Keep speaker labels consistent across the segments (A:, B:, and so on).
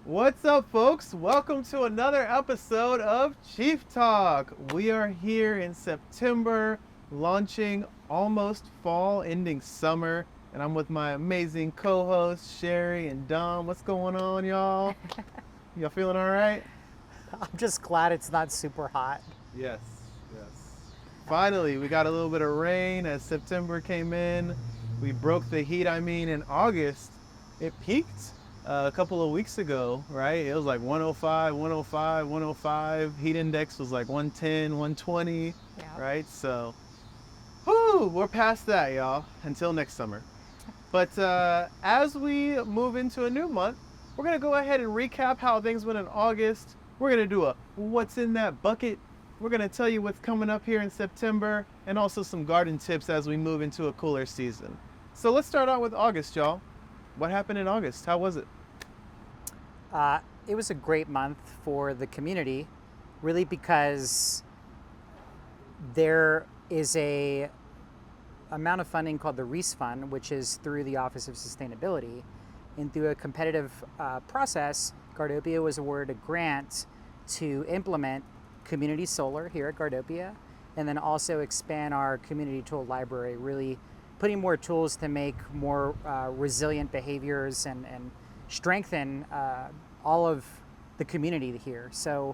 A: What's up, folks? Welcome to another episode of Chief Talk. We are here in September, launching almost fall, ending summer, and I'm with my amazing co-hosts, Sherry and Dom. What's going on, y'all? Y'all feeling all right?
B: I'm just glad it's not super hot.
A: Yes, yes. Finally, we got a little bit of rain as September came in. We broke the heat. In August, it peaked a couple of weeks ago, right? It was like 105, 105, 105. Heat index was like 110, 120,
C: Yeah.
A: right? So, whew, we're past that, y'all, until next summer. But as we move into a new month, we're going to go ahead and recap how things went in August. We're going to do a what's in that bucket. We're going to tell you what's coming up here in September and also some garden tips as we move into a cooler season. So let's start out with August, y'all. What happened in August? How was it?
B: It was a great month for the community, really, because there is a amount of funding called the REASE Fund, which is through the Office of Sustainability. And through a competitive process, Gardopia was awarded a grant to implement community solar here at Gardopia, and then also expand our community tool library, really putting more tools to make more resilient behaviors and strengthen all of the community here. So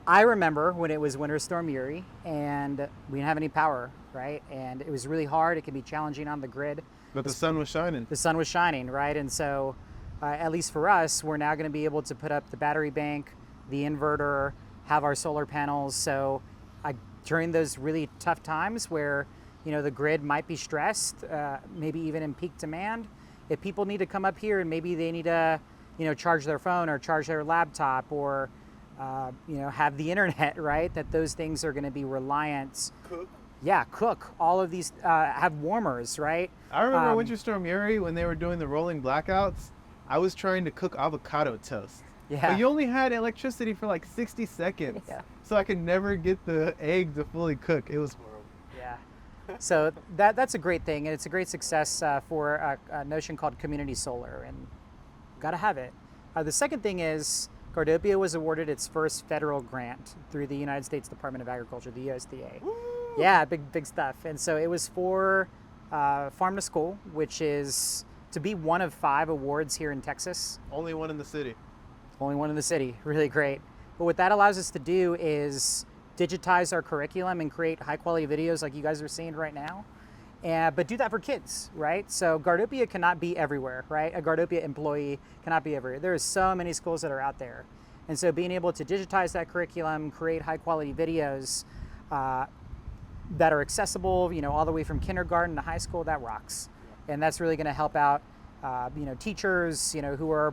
B: I remember when it was Winter Storm Uri and we didn't have any power, right? And it was really hard. It can be challenging on the grid.
A: But the sun was shining.
B: The sun was shining, right? And so, at least for us, we're now going to be able to put up the battery bank, the inverter, have our solar panels. So, during those really tough times where, the grid might be stressed, maybe even in peak demand, if people need to come up here and maybe they need to, charge their phone or charge their laptop or, have the internet, right? That those things are going to be reliant.
A: Cook.
B: Yeah, cook. All of these have warmers, right?
A: I remember Winter Storm Uri when they were doing the rolling blackouts. I was trying to cook avocado toast.
B: Yeah.
A: But you only had electricity for like 60 seconds.
B: Yeah.
A: So I could never get the egg to fully cook. It was horrible.
B: Yeah. So that's a great thing, and it's a great success for a notion called community solar, and got to have it. The second thing is Gardopia was awarded its first federal grant through the United States Department of Agriculture, the USDA.
A: Woo!
B: Yeah, big stuff. And so it was for Farm to School, which is to be one of 5 awards here in Texas.
A: Only one in the city.
B: Only one in the city. Really great. But what that allows us to do is digitize our curriculum and create high quality videos like you guys are seeing right now. But do that for kids, right? So Gardopia cannot be everywhere, right? A Gardopia employee cannot be everywhere. There are so many schools that are out there. And so being able to digitize that curriculum, create high quality videos that are accessible, all the way from kindergarten to high school, that rocks. And that's really gonna help out, teachers, who are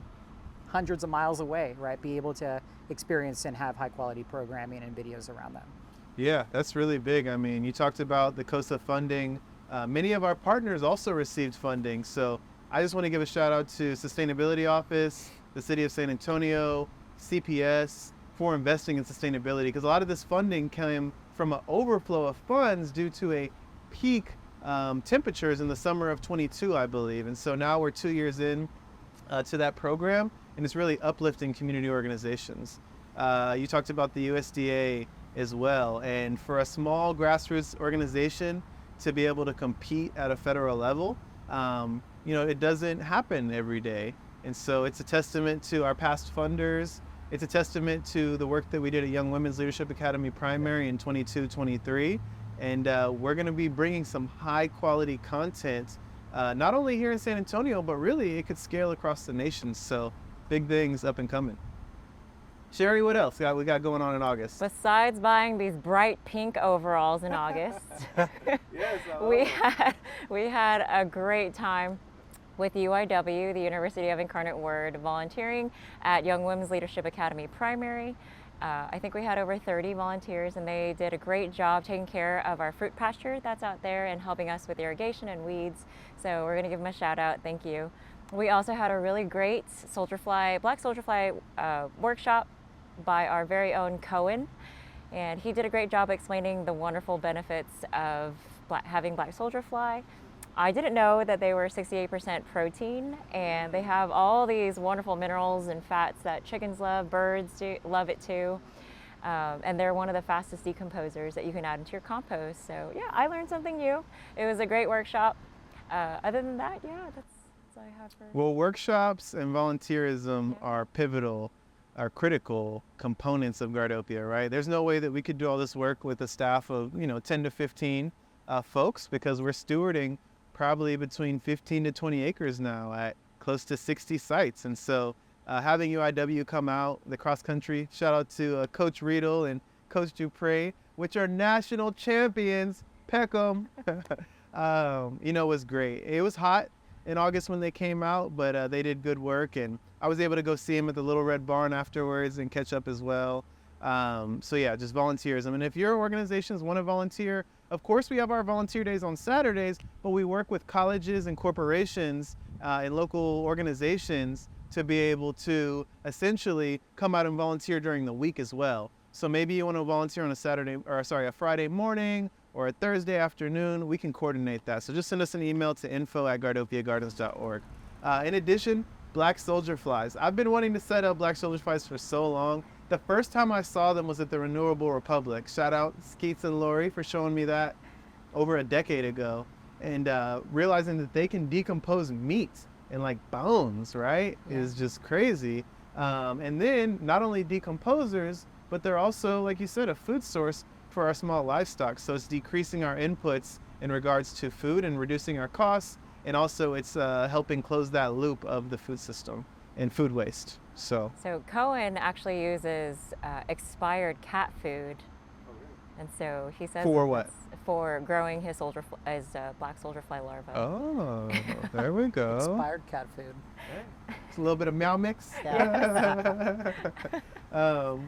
B: hundreds of miles away, right? Be able to experience and have high quality programming and videos around them.
A: Yeah, that's really big. You talked about the COSA funding. Many of our partners also received funding. So I just want to give a shout out to Sustainability Office, the City of San Antonio, CPS for investing in sustainability, because a lot of this funding came from an overflow of funds due to a peak temperatures in the summer of 22, I believe. And so now we're 2 years in to that program, and it's really uplifting community organizations. You talked about the USDA as well, and for a small grassroots organization to be able to compete at a federal level, it doesn't happen every day. And so it's a testament to our past funders. It's a testament to the work that we did at Young Women's Leadership Academy Primary in 22-23. And we're going to be bringing some high quality content, not only here in San Antonio, but really it could scale across the nation. So big things up and coming. Sherry, what else we got going on in August?
C: Besides buying these bright pink overalls in August, we had a great time with UIW, the University of Incarnate Word, volunteering at Young Women's Leadership Academy Primary. I think we had over 30 volunteers, and they did a great job taking care of our fruit pasture that's out there and helping us with irrigation and weeds. So we're going to give them a shout out. Thank you. We also had a really great black soldier fly workshop by our very own Cohen, and he did a great job explaining the wonderful benefits of having black soldier fly. I didn't know that they were 68% protein, and they have all these wonderful minerals and fats that chickens love, birds love it too. And they're one of the fastest decomposers that you can add into your compost. So yeah, I learned something new. It was a great workshop. Other than that, yeah, that's all I have for.
A: Well, workshops and volunteerism are pivotal, are critical components of Gardopia, right? There's no way that we could do all this work with a staff of, 10 to 15 folks, because we're stewarding probably between 15 to 20 acres now at close to 60 sites. And so having UIW come out, the cross country, shout out to Coach Riedel and Coach Dupre, which are national champions, Peckham, was great. It was hot in August when they came out, but they did good work, and I was able to go see them at the Little Red Barn afterwards and catch up as well. So yeah, just volunteerism. And if your organizations want to volunteer, of course we have our volunteer days on Saturdays, but we work with colleges and corporations and local organizations to be able to essentially come out and volunteer during the week as well. So maybe you want to volunteer on a Friday morning or a Thursday afternoon. We can coordinate that. So just send us an email to info@gardopiagardens.org. In addition, black soldier flies. I've been wanting to set up black soldier flies for so long. The first time I saw them was at the Renewable Republic. Shout out Skeets and Lori for showing me that over a decade ago, and realizing that they can decompose meat and like bones, right, is just crazy. And then not only decomposers, but they're also, like you said, a food source for our small livestock. So it's decreasing our inputs in regards to food and reducing our costs. And also it's helping close that loop of the food system and food waste. So
C: Cohen actually uses expired cat food. And so he says
A: for what?
C: For growing his black soldier fly larvae.
A: Oh, there we go.
B: Expired cat food.
A: It's a little bit of meow mix.
B: Yeah.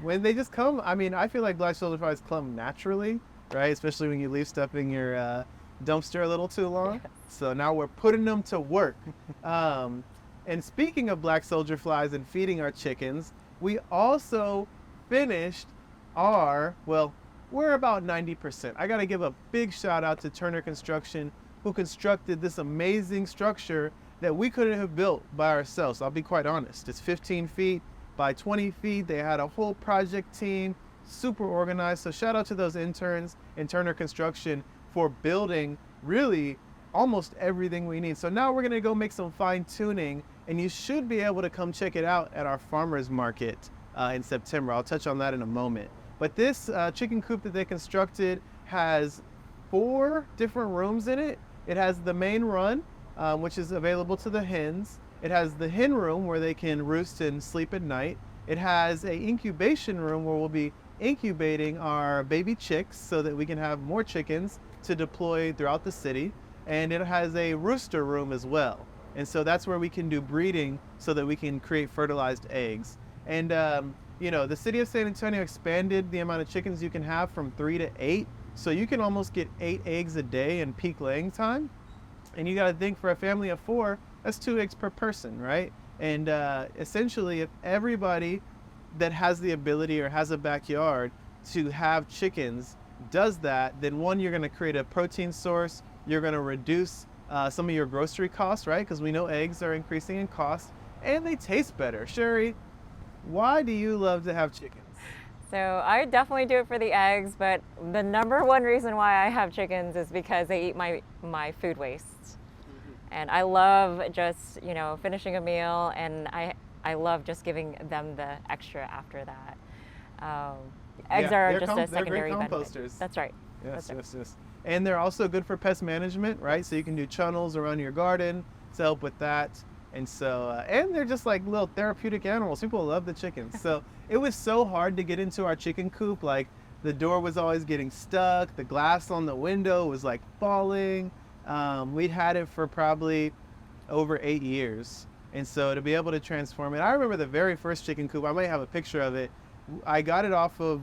A: When they just come, I feel like black soldier flies come naturally, right? Especially when you leave stuff in your dumpster a little too long.
C: Yes.
A: So now we're putting them to work. And speaking of black soldier flies and feeding our chickens, we also finished we're about 90%. I gotta give a big shout out to Turner Construction, who constructed this amazing structure that we couldn't have built by ourselves. I'll be quite honest. It's 15 feet by 20 feet. They had a whole project team, super organized. So shout out to those interns in Turner Construction for building really almost everything we need. So now we're gonna go make some fine tuning, and you should be able to come check it out at our farmers market in September. I'll touch on that in a moment. But this chicken coop that they constructed has 4 different rooms in it. It has the main run, which is available to the hens. It has the hen room where they can roost and sleep at night. It has a incubation room where we'll be incubating our baby chicks so that we can have more chickens to deploy throughout the city. And it has a rooster room as well. And so that's where we can do breeding so that we can create fertilized eggs. And the city of San Antonio expanded the amount of chickens you can have from 3 to 8. So you can almost get 8 eggs a day in peak laying time. And you got to think, for a family of 4, that's 2 eggs per person, right? And essentially, if everybody that has the ability or has a backyard to have chickens does that, then one, you're going to create a protein source. You're going to reduce some of your grocery costs, right? Because we know eggs are increasing in cost, and they taste better. Sherry, why do you love to have chickens?
C: So I definitely do it for the eggs, but the number one reason why I have chickens is because they eat my food waste. And I love just, finishing a meal, and I love just giving them the extra after that. Eggs are just a secondary
A: they're great
C: benefit.
A: composters.
C: That's right.
A: Yes,
C: That's right.
A: yes. And they're also good for pest management, right? So you can do channels around your garden to help with that. And so, and they're just like little therapeutic animals. People love the chickens. So it was so hard to get into our chicken coop. Like, the door was always getting stuck. The glass on the window was like falling. We'd had it for probably over 8 years. And so to be able to transform it, I remember the very first chicken coop, I might have a picture of it. I got it off of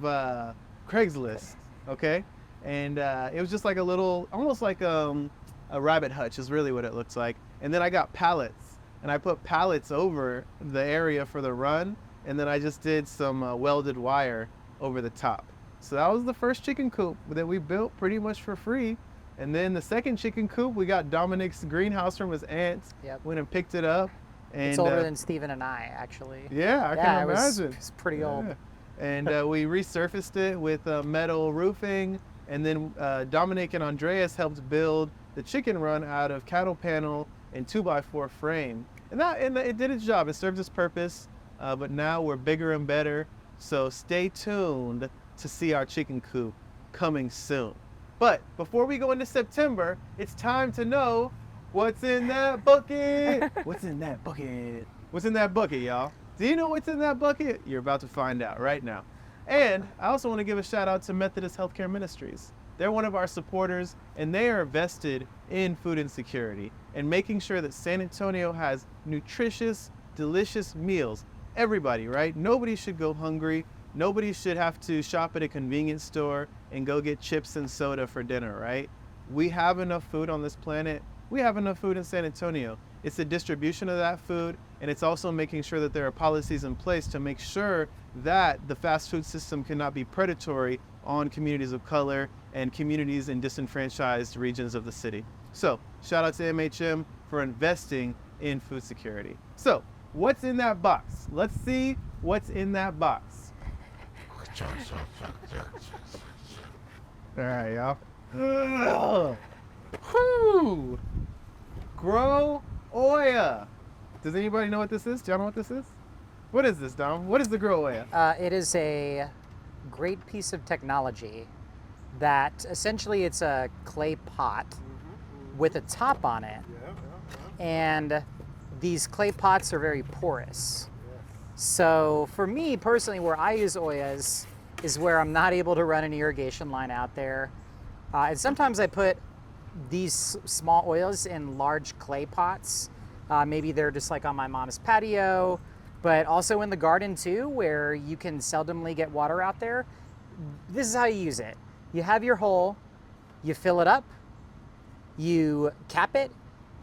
A: Craigslist, okay? And it was just like a little, almost like a rabbit hutch is really what it looks like. And then I got pallets, and I put pallets over the area for the run, and then I just did some welded wire over the top. So that was the first chicken coop that we built pretty much for free. And then the second chicken coop, we got Dominic's greenhouse from his aunts.
B: Yep.
A: Went and picked it up. And,
B: It's older than Stephen and I, actually.
A: Yeah, I
B: Yeah,
A: can
B: it was,
A: imagine.
B: it's pretty old.
A: Yeah. And we resurfaced it with metal roofing. And then Dominic and Andreas helped build the chicken run out of cattle panel and 2x4 frame. And it did its job. It served its purpose. But now we're bigger and better. So stay tuned to see our chicken coop coming soon. But before we go into September, it's time to know what's in that bucket. What's in that bucket? What's in that bucket, y'all? Do you know what's in that bucket? You're about to find out right now. And I also want to give a shout out to Methodist Healthcare Ministries. They're one of our supporters, and they are vested in food insecurity and making sure that San Antonio has nutritious, delicious meals. Everybody, right? Nobody should go hungry. Nobody should have to shop at a convenience store and go get chips and soda for dinner, right? We have enough food on this planet. We have enough food in San Antonio. It's the distribution of that food, and it's also making sure that there are policies in place to make sure that the fast food system cannot be predatory on communities of color and communities in disenfranchised regions of the city. So, shout out to MHM for investing in food security. So, what's in that box? Let's see what's in that box. All right, y'all. Whew. Grow Oya. Does anybody know what this is? Do y'all know what this is? What is this, Dom? What is the Grow Oya?
B: It is a great piece of technology that essentially it's a clay pot with a top on it. And these clay pots are very porous. So for me personally, where I use Oyas is where I'm not able to run an irrigation line out there. And sometimes I put these small Oyas in large clay pots. Maybe they're just like on my mom's patio, but also in the garden too, where you can seldomly get water out there. This is how you use it. You have your hole, you fill it up, you cap it,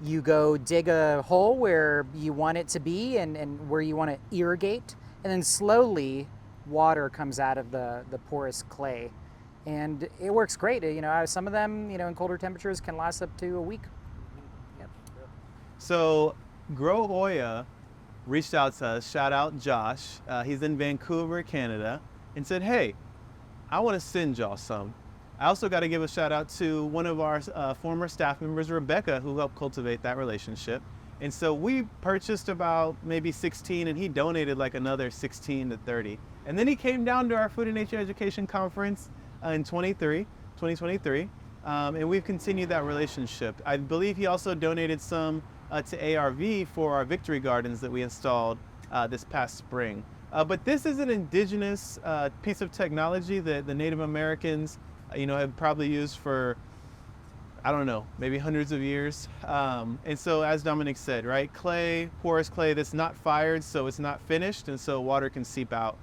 B: you go dig a hole where you want it to be and where you want to irrigate, and then slowly water comes out of the porous clay. And it works great. You know, some of them, you know, in colder temperatures can last up to a week. Yep.
A: So Grow Oya reached out to us, shout out Josh. He's in Vancouver, Canada, and said, hey, I want to send y'all some. I also got to give a shout out to one of our former staff members, Rebecca, who helped cultivate that relationship. And so we purchased about maybe 16, and he donated like another 16 to 30. And then he came down to our Food and Nature Education Conference in 2023, and we've continued that relationship. I believe he also donated some to ARV for our victory gardens that we installed this past spring. But this is an indigenous piece of technology that the Native Americans have probably used for, I don't know, maybe hundreds of years. And so as Dominic said, right, clay, porous clay that's not fired, so it's not finished, and so water can seep out.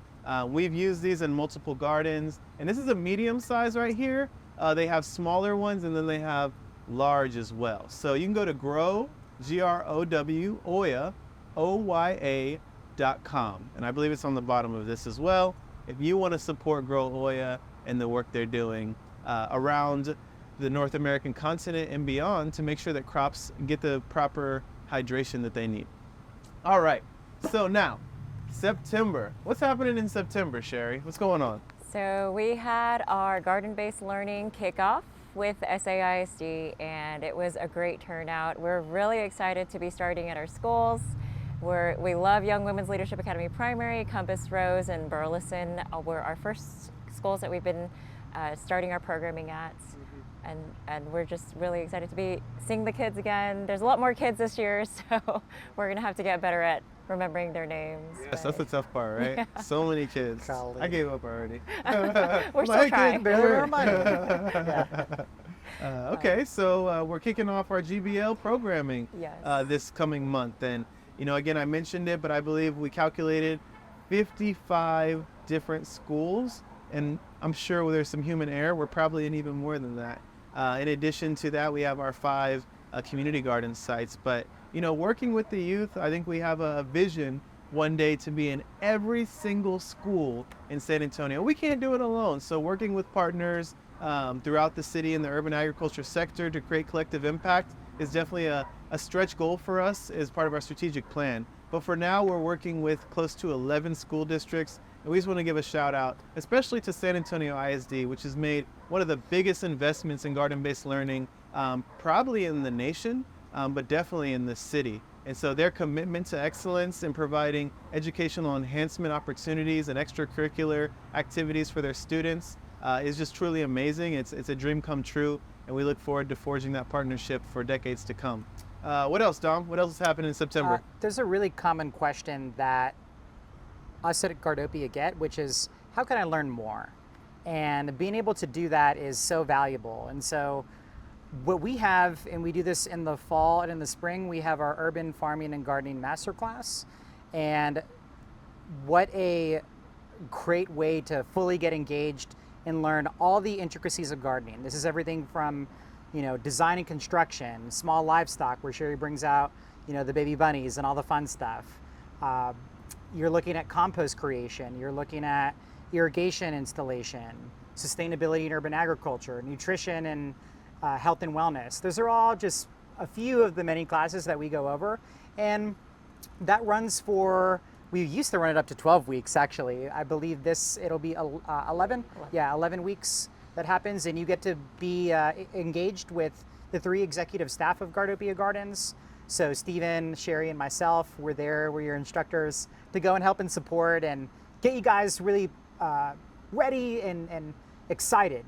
A: We've used these in multiple gardens, and this is a medium size right here. They have smaller ones, and then they have large as well. So you can go to Grow, G-R-O-W, Oya, O-Y-A.com. And I believe it's on the bottom of this as well. If you want to support Grow Oya and the work they're doing around the North American continent and beyond to make sure that crops get the proper hydration that they need. All right, so now, September. What's happening in September, Sherry? What's going on?
C: So we had our garden-based learning kickoff with SAISD, and it was a great turnout. We're really excited to be starting at our schools. We love Young Women's Leadership Academy Primary, Compass Rose, and Burleson were our first schools that we've been starting our programming at. And we're just really excited to be seeing the kids again. There's a lot more kids this year, so we're gonna have to get better at remembering their names.
A: Yes, that's the tough part, right?
C: Yeah.
A: So many kids.
B: Golly.
A: I gave up already.
C: We're still trying.
B: Barely reminded.
A: Okay, so we're kicking off our GBL programming
C: Yes.
A: this coming month. And, again, I mentioned it, but I believe we calculated 55 different schools. And I'm sure there's some human error. We're probably in even more than that. In addition to that, we have our 5 community garden sites. But, working with the youth, I think we have a vision one day to be in every single school in San Antonio. We can't do it alone. So working with partners throughout the city in the urban agriculture sector to create collective impact is definitely a stretch goal for us as part of our strategic plan. But for now, we're working with close to 11 school districts, and we just want to give a shout out, especially to San Antonio ISD, which has made one of the biggest investments in garden-based learning, probably in the nation, but definitely in the city. And so their commitment to excellence in providing educational enhancement opportunities and extracurricular activities for their students is just truly amazing. It's a dream come true, and we look forward to forging that partnership for decades to come. What else, Dom? What else is happening in September?
B: There's a really common question that us at Gardopia get, which is, how can I learn more? And being able to do that is so valuable. And so what we have, and we do this in the fall and in the spring, we have our Urban Farming and Gardening Masterclass. And what a great way to fully get engaged and learn all the intricacies of gardening. This is everything from, design and construction, small livestock, where Sherry brings out, the baby bunnies and all the fun stuff. You're looking at compost creation, you're looking at irrigation installation, sustainability in urban agriculture, nutrition and health and wellness. Those are all just a few of the many classes that we go over. And that runs for, we used to run it up to 12 weeks actually. I believe it'll be 11? Yeah, 11 weeks that happens, and you get to be engaged with the 3 executive staff of Gardopia Gardens. So Stephen, Sherry, and myself, we're your instructors to go and help and support and get you guys really ready and excited.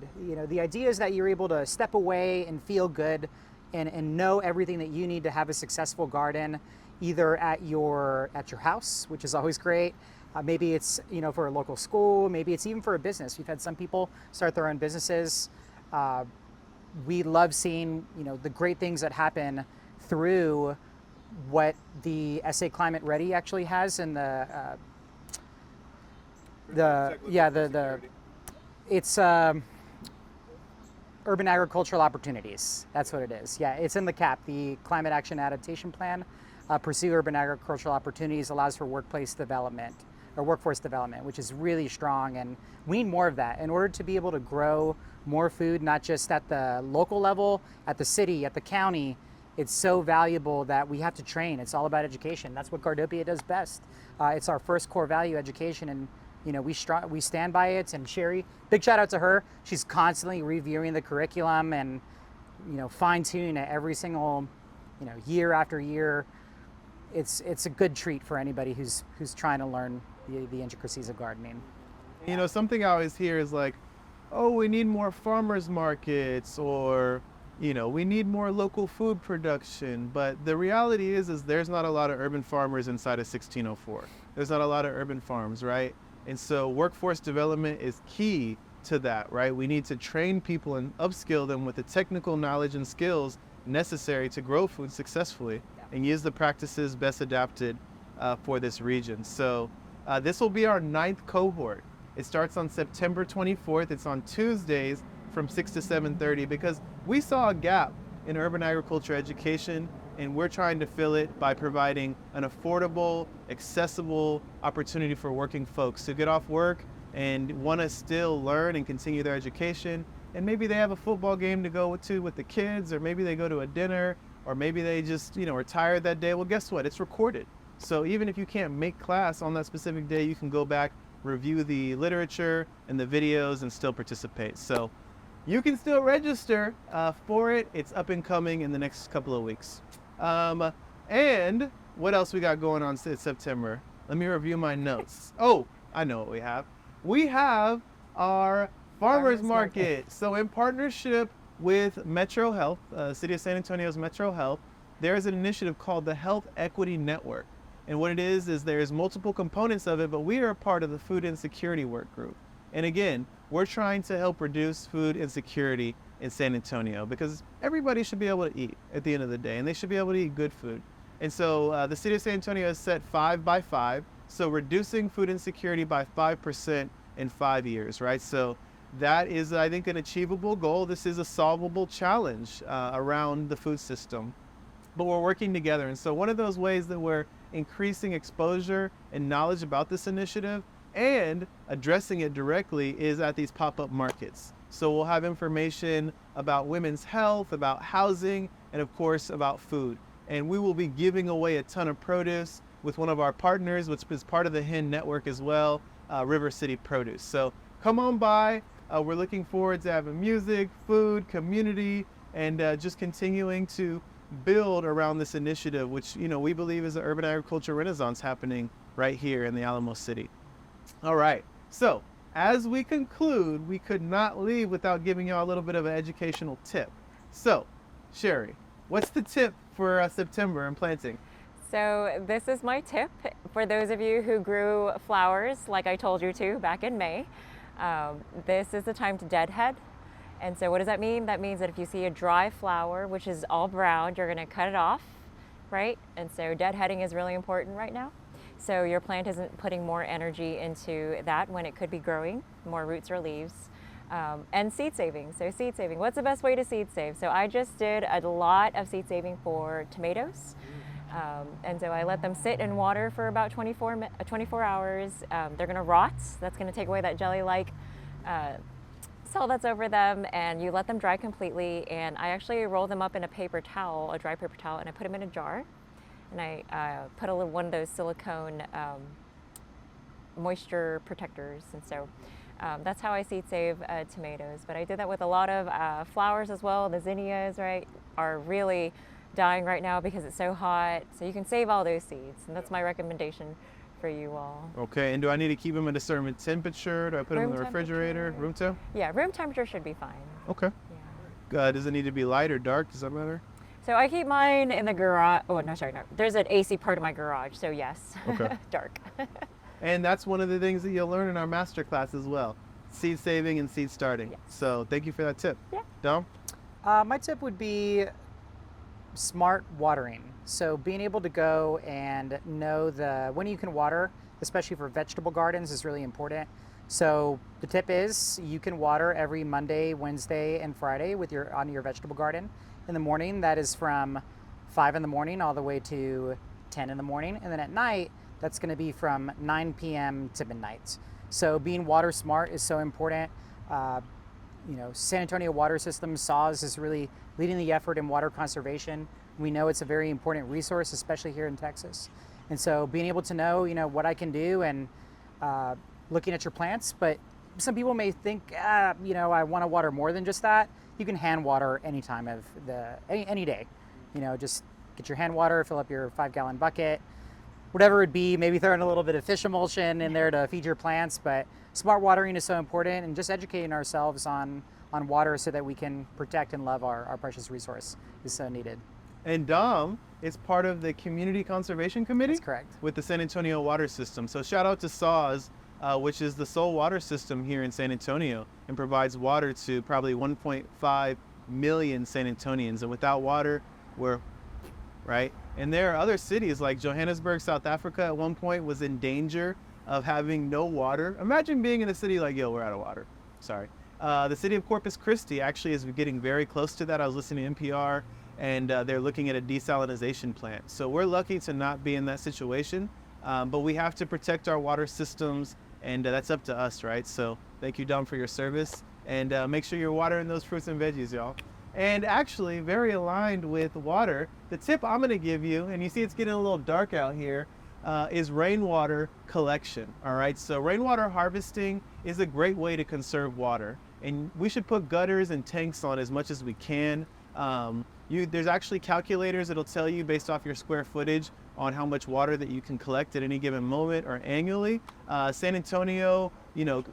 B: The idea is that you're able to step away and feel good and know everything that you need to have a successful garden, either at your house, which is always great. Maybe it's for a local school, maybe it's even for a business. We've had some people start their own businesses. We love seeing the great things that happen through what the SA Climate Ready actually has, and it's urban agricultural opportunities. That's what it is. Yeah, it's in the CAP, the Climate Action Adaptation Plan. Pursue urban agricultural opportunities allows for workforce development, which is really strong, and we need more of that in order to be able to grow more food, not just at the local level, at the city, at the county. It's so valuable that we have to train. It's all about education. That's what Gardopia does best. It's our first core value, education, and we stand by it. And Sherry, big shout out to her. She's constantly reviewing the curriculum and fine tuning it every single year after year. It's a good treat for anybody who's trying to learn the intricacies of gardening.
A: Something I always hear is like, oh, we need more farmers markets, or we need more local food production. But the reality is there's not a lot of urban farmers inside of 1604. There's not a lot of urban farms, right? And so workforce development is key to that, right? We need to train people and upskill them with the technical knowledge and skills necessary to grow food successfully and use the practices best adapted for this region. So this will be our 9th cohort. It starts on September 24th. It's on Tuesdays from 6 to 7:30 because we saw a gap in urban agriculture education, and we're trying to fill it by providing an affordable, accessible opportunity for working folks to get off work and want to still learn and continue their education. And maybe they have a football game to go to with the kids, or maybe they go to a dinner, or maybe they just are tired that day. Well, guess what? It's recorded. So even if you can't make class on that specific day, you can go back, review the literature and the videos, and still participate. So you can still register for it. It's up and coming in the next couple of weeks. And what else we got going on in September? Let me review my notes. Oh, I know what we have. We have our Farmers Market. So in partnership with Metro Health, City of San Antonio's Metro Health, there is an initiative called the Health Equity Network. And what it is there's multiple components of it, but we are a part of the Food Insecurity Work Group. And again, we're trying to help reduce food insecurity in San Antonio because everybody should be able to eat at the end of the day, and they should be able to eat good food. And so the City of San Antonio has set 5 by 5, so reducing food insecurity by 5% in 5 years, right? So that is, I think, an achievable goal. This is a solvable challenge around the food system, but we're working together. And so one of those ways that we're increasing exposure and knowledge about this initiative and addressing it directly is at these pop-up markets. So we'll have information about women's health, about housing, and of course about food. And we will be giving away a ton of produce with one of our partners, which is part of the HIN network as well, River City Produce. So come on by. We're looking forward to having music, food, community, and just continuing to build around this initiative, which we believe is an urban agriculture renaissance happening right here in the Alamo City. All right, so as we conclude, we could not leave without giving you a little bit of an educational tip. So, Sherry, what's the tip for September and planting?
C: So this is my tip for those of you who grew flowers like I told you to back in May. This is the time to deadhead. And so what does that mean? That means that if you see a dry flower, which is all brown, you're gonna cut it off, right? And so deadheading is really important right now. So your plant isn't putting more energy into that when it could be growing, more roots or leaves. And seed saving. So seed saving, what's the best way to seed save? So I just did a lot of seed saving for tomatoes. And so I let them sit in water for about 24 hours. They're gonna rot. That's gonna take away that jelly-like cell that's over them, and you let them dry completely. And I actually roll them up in a paper towel, a dry paper towel, and I put them in a jar. And I put one of those silicone moisture protectors. And so that's how I seed save tomatoes. But I did that with a lot of flowers as well. The zinnias, right, are really dying right now because it's so hot. So you can save all those seeds, and that's my recommendation for you all.
A: Okay, and do I need to keep them at a certain temperature? Do I put them in the refrigerator? Room temp?
C: Yeah, room temperature should be fine.
A: Okay.
C: Yeah.
A: Does it need to be light or dark? Does that matter?
C: So I keep mine in the garage. Oh, no, sorry, no. There's an AC part of my garage, so yes,
A: Okay.
C: dark.
A: And that's one of the things that you'll learn in our master class as well. Seed saving and seed starting.
C: Yes.
A: So thank you for that tip.
C: Yeah.
A: Dom?
B: My tip would be smart watering. So being able to go and know when you can water, especially for vegetable gardens, is really important. So the tip is you can water every Monday, Wednesday, and Friday on your vegetable garden. In the morning, that is from 5 in the morning all the way to 10 in the morning. And then at night, that's going to be from 9 p.m. to midnight. So being water smart is so important. San Antonio Water System, SAWS, is really leading the effort in water conservation. We know it's a very important resource, especially here in Texas. And so being able to know, what I can do and looking at your plants, but some people may think, I want to water more than just that. You can hand water any time of any day. Just get your hand water, fill up your 5-gallon bucket, whatever it be, maybe throw in a little bit of fish emulsion in there to feed your plants. But smart watering is so important, and just educating ourselves on water so that we can protect and love our precious resource is so needed.
A: And Dom is part of the Community Conservation Committee.
B: That's correct.
A: With the San Antonio Water System. So shout out to SAWS, which is the sole water system here in San Antonio and provides water to probably 1.5 million San Antonians. And without water, we're right. And there are other cities like Johannesburg, South Africa at one point was in danger of having no water. Imagine being in a city like, we're out of water. Sorry. The city of Corpus Christi actually is getting very close to that. I was listening to NPR, and they're looking at a desalination plant. So we're lucky to not be in that situation, but we have to protect our water systems, and that's up to us, right? So thank you, Dom, for your service, and make sure you're watering those fruits and veggies, y'all. And actually, very aligned with water, the tip I'm gonna give you, and you see it's getting a little dark out here, is rainwater collection, all right? So rainwater harvesting is a great way to conserve water, and we should put gutters and tanks on as much as we can. There's actually calculators that'll tell you based off your square footage on how much water that you can collect at any given moment or annually. San Antonio,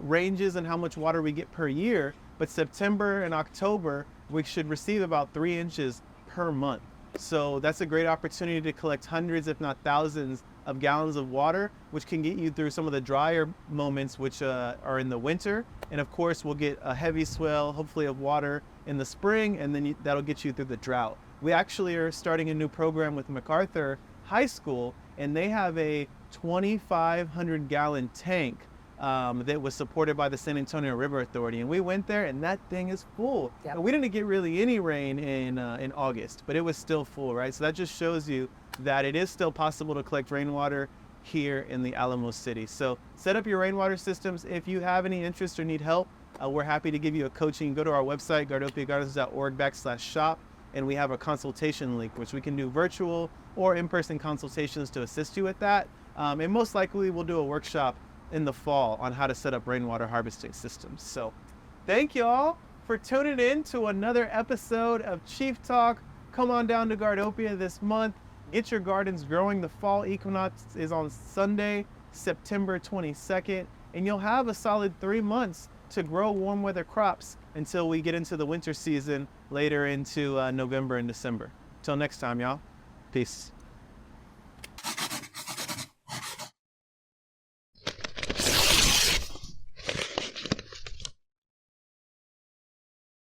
A: ranges on how much water we get per year, but September and October, we should receive about 3 inches per month. So that's a great opportunity to collect hundreds, if not thousands, of gallons of water, which can get you through some of the drier moments, which are in the winter. And of course, we'll get a heavy swell, hopefully, of water in the spring, and then that'll get you through the drought. We actually are starting a new program with MacArthur High School, and they have a 2,500 gallon tank that was supported by the San Antonio River Authority. And we went there, and that thing is full.
B: Yep.
A: And we didn't get really any rain in August, but it was still full, right? So that just shows you that it is still possible to collect rainwater here in the Alamo City. So set up your rainwater systems. If you have any interest or need help, we're happy to give you a coaching. Go to our website, gardopiagardens.org/shop, and we have a consultation link, which we can do virtual or in-person consultations to assist you with that. And most likely we'll do a workshop in the fall on how to set up rainwater harvesting systems. So thank you all for tuning in to another episode of Chief Talk. Come on down to Gardopia this month. Get your gardens growing. The fall equinox is on Sunday, September 22nd, and you'll have a solid 3 months to grow warm weather crops until we get into the winter season later into November and December. Till next time, y'all. Peace.